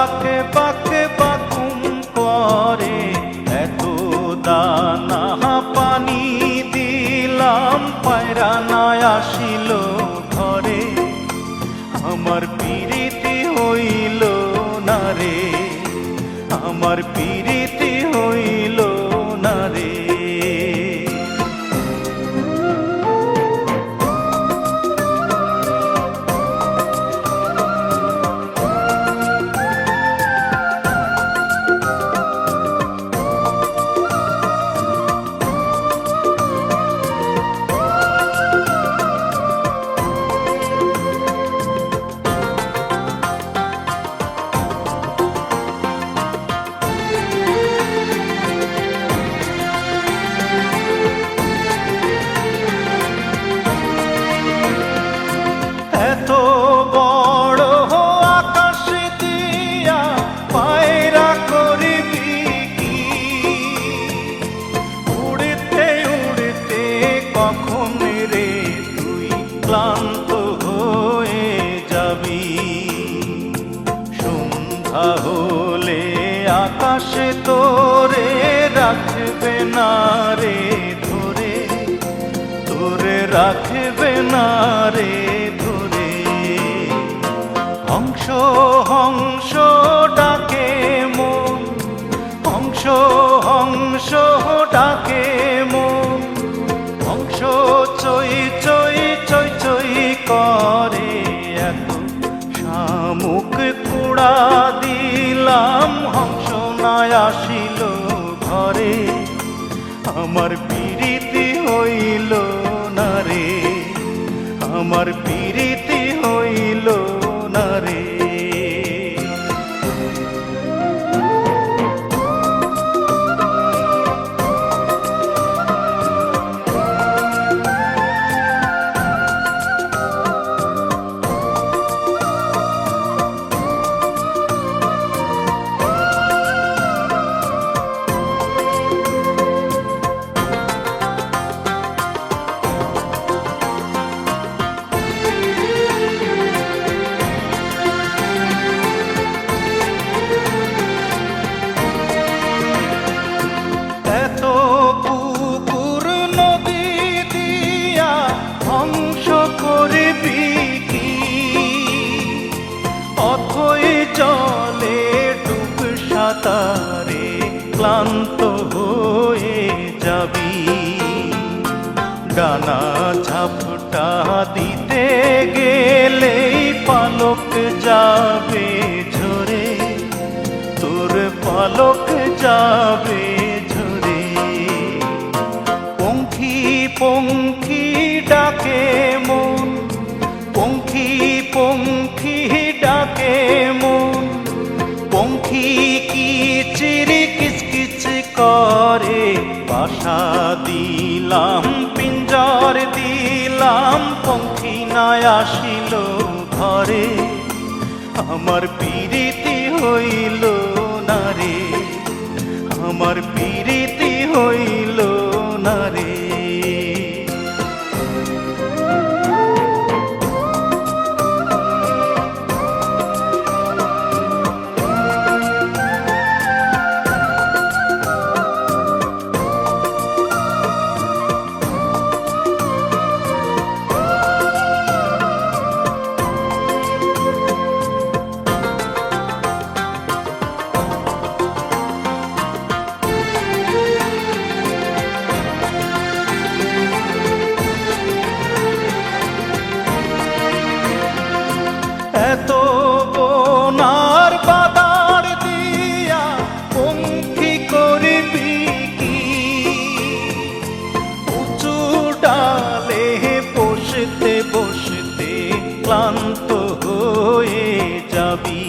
বাকে বাকে বাকুম করে, এত দানা পানি দিলাম পায়রা নাই আসিল ঘরে। আমার পিরিতি হইল না রে, আমার পিরিতি হইল না রে। এত বড় আকাশ দিয়া পায়রা করবি কি, উড়তে উড়তে কখন রে তুই ক্লান্ত হয়ে যাবি। সন্ধ্যা হলে আকাশে তোরে রাখবে না রে ধরে, তোরে রাখবে না রে ধরে। হংস হংস ডাকে মন, হংস হংস ডাকে মন, হংস চই চই চই চই করে। এত শামুক কুড়া দিলাম হংস নাই আসিল ঘরে। আমার পিরিতি হইল না রে, আমার পিরিতি হইল না রে। জলে ডুব সাঁতারে ক্লান্ত হয়ে যাবি। ডানা ঝাপটা দিতে গেলেই পালক যাবে ঝরে, তোর পালক যাবে ঝরে। পঙ্খী পঙ্খী ডাকে মন, পঙ্খী পঙ্খী ডাকে মন, পঙ্খী কিচির কিচকিচ করে। বাসা দিলাম পিঞ্জর দিলাম পঙ্খী নাই আসিল ঘরে। আমার পিরিতি হইল না রে, আমার পিরিতি হইল না রে। এত বোনার বাদার দিয়া পঙ্খী করবি কি, উঁচু ডালে বসতে বসতে ক্লান্ত হয়ে যাবি।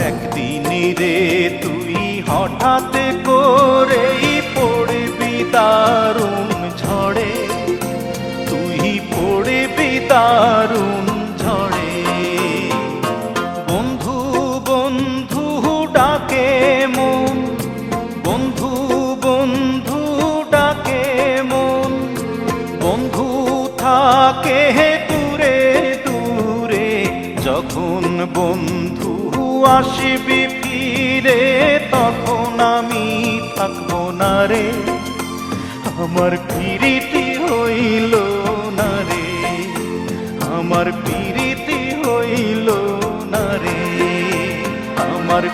একদিন রে তুই হঠাৎ করেই পড়বি দারুণ ঝড়ে, তুই পড়বি দারুণ ঝড়ে। বন্ধু বন্ধু ডাকে মন, বন্ধু বন্ধু ডাকে মন, বন্ধু থাকে দূরে দূরে। যখন বন্ধু আসবি ফিরে তখন আমি থাকবো না রে, আমার পিরিতি হইল না রে, আমার পিরিতি হইল না রে, আমার